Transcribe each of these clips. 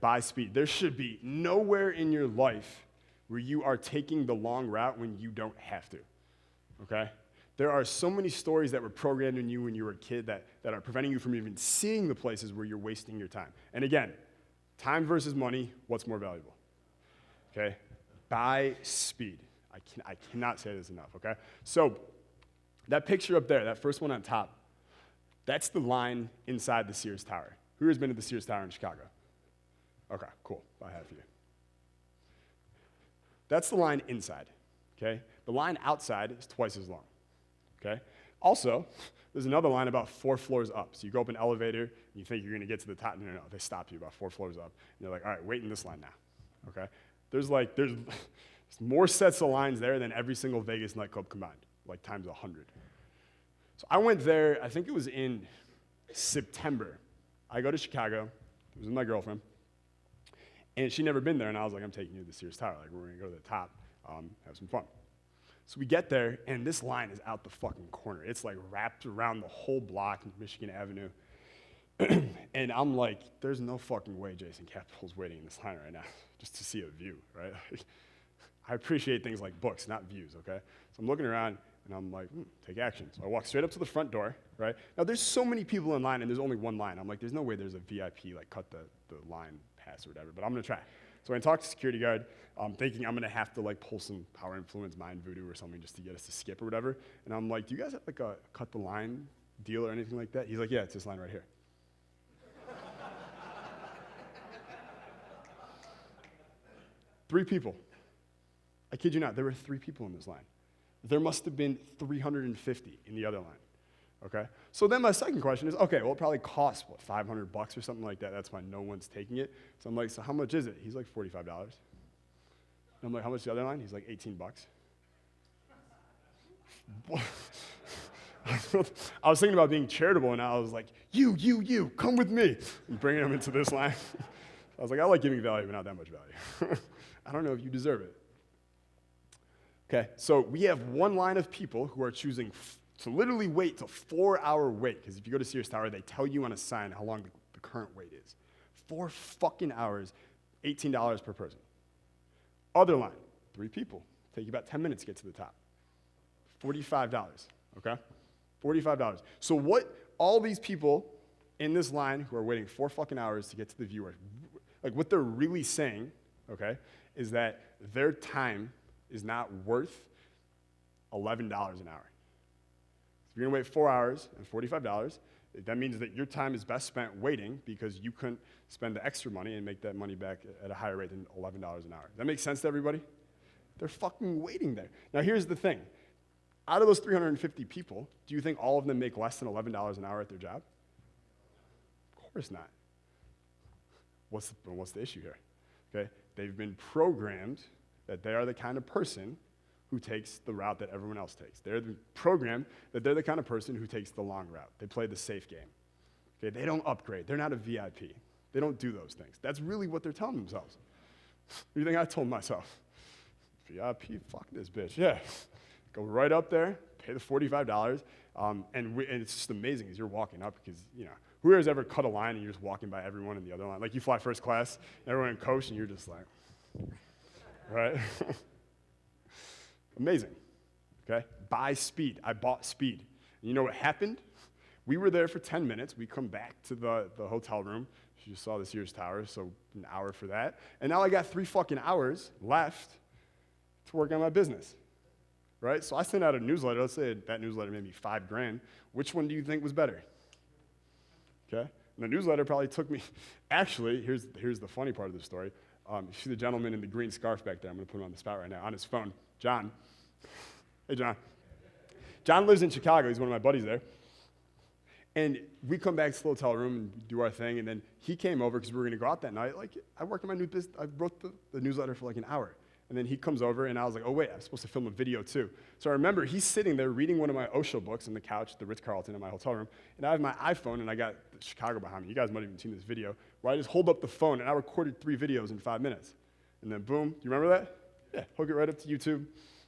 Buy speed. There should be nowhere in your life where you are taking the long route when you don't have to, okay? There are so many stories that were programmed in you when you were a kid that are preventing you from even seeing the places where you're wasting your time. And again, time versus money, what's more valuable? Okay? Buy speed. I cannot say this enough, okay? So that picture up there, that first one on top, that's the line inside the Sears Tower. Who has been to the Sears Tower in Chicago? Okay, cool. I have you. That's the line inside, okay? The line outside is twice as long, okay? Also, there's another line about 4 floors up. So you go up an elevator, and you think you're gonna get to the top. No, they stop you about 4 floors up. And they're like, all right, wait in this line now, okay? There's more sets of lines there than every single Vegas nightclub combined, like times 100. So I went there, I think it was in September. I go to Chicago, it was with my girlfriend, and she'd never been there, and I was like, I'm taking you to the Sears Tower. Like, we're gonna go to the top, have some fun. So we get there, and this line is out the fucking corner. It's like wrapped around the whole block in Michigan Avenue. And I'm like, there's no fucking way Jason Capital's waiting in this line right now just to see a view, right? I appreciate things like books, not views, okay? So I'm looking around, and I'm like, take action. So I walk straight up to the front door, right? Now, there's so many people in line, and there's only one line. I'm like, there's no way there's a VIP, like, cut the line pass or whatever, but I'm going to try. So I talk to the security guard, thinking I'm going to have to, like, pull some power influence, mind voodoo or something just to get us to skip or whatever. And I'm like, do you guys have, like, a cut the line deal or anything like that? He's like, yeah, it's this line right here. 3 people. I kid you not, there were 3 people in this line. There must have been 350 in the other line, okay? So then my second question is, okay, well, it probably costs, what, $500 or something like that. That's why no one's taking it. So I'm like, so how much is it? He's like, $45. And I'm like, how much is the other line? He's like, $18. I was thinking about being charitable, and I was like, you, come with me, and bringing him into this line. I was like, I like giving value, but not that much value. I don't know if you deserve it. Okay, so we have one line of people who are choosing to literally wait till 4-hour wait, because if you go to Sears Tower, they tell you on a sign how long the current wait is. 4 fucking hours, $18 per person. Other line, 3 people, take you about 10 minutes to get to the top. $45, okay? $45. So what all these people in this line who are waiting 4 fucking hours to get to the view are, like what they're really saying, okay, is that their time is not worth $11 an hour. If you're gonna wait 4 hours and $45, that means that your time is best spent waiting because you couldn't spend the extra money and make that money back at a higher rate than $11 an hour. Does that make sense to everybody? They're fucking waiting there. Now here's the thing. Out of those 350 people, do you think all of them make less than $11 an hour at their job? Of course not. What's the issue here? Okay, they've been programmed that they are the kind of person who takes the route that everyone else takes. They're the program that they're the kind of person who takes the long route. They play the safe game. Okay, they don't upgrade. They're not a VIP. They don't do those things. That's really what they're telling themselves. What do you think I told myself? VIP, fuck this bitch. Yeah, go right up there, pay the $45, and it's just amazing as you're walking up because, you know, who has ever cut a line and you're just walking by everyone in the other line? Like you fly first class, everyone in coach, and you're just like, right? Amazing, okay? Buy speed. I bought speed. And you know what happened? We were there for 10 minutes. We come back to the hotel room. You saw the Sears Tower, so an hour for that. And now I got 3 fucking hours left to work on my business, right? So I sent out a newsletter. Let's say that newsletter made me $5,000. Which one do you think was better? Okay? And the newsletter probably took me, actually, here's the funny part of the story. You see the gentleman in the green scarf back there. I'm going to put him on the spot right now, on his phone. John. Hey, John. John lives in Chicago. He's one of my buddies there. And we come back to the hotel room and do our thing, and then he came over because we were going to go out that night. Like, I work in my new business. I wrote the newsletter for like an hour. And then he comes over, and I was like, oh, wait, I'm supposed to film a video too. So I remember he's sitting there reading one of my Osho books on the couch at the Ritz-Carlton in my hotel room, and I have my iPhone, and I got Chicago behind me. You guys might have even seen this video, where I just hold up the phone, and I recorded 3 videos in 5 minutes. And then boom, do you remember that? Yeah, hook it right up to YouTube.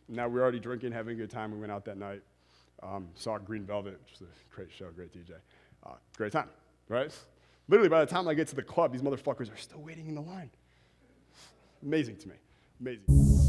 And now we're already drinking, having a good time. We went out that night, saw Green Velvet, which is a great show, great DJ. Great time, right? Literally, by the time I get to the club, these motherfuckers are still waiting in the line. Amazing to me. Amazing.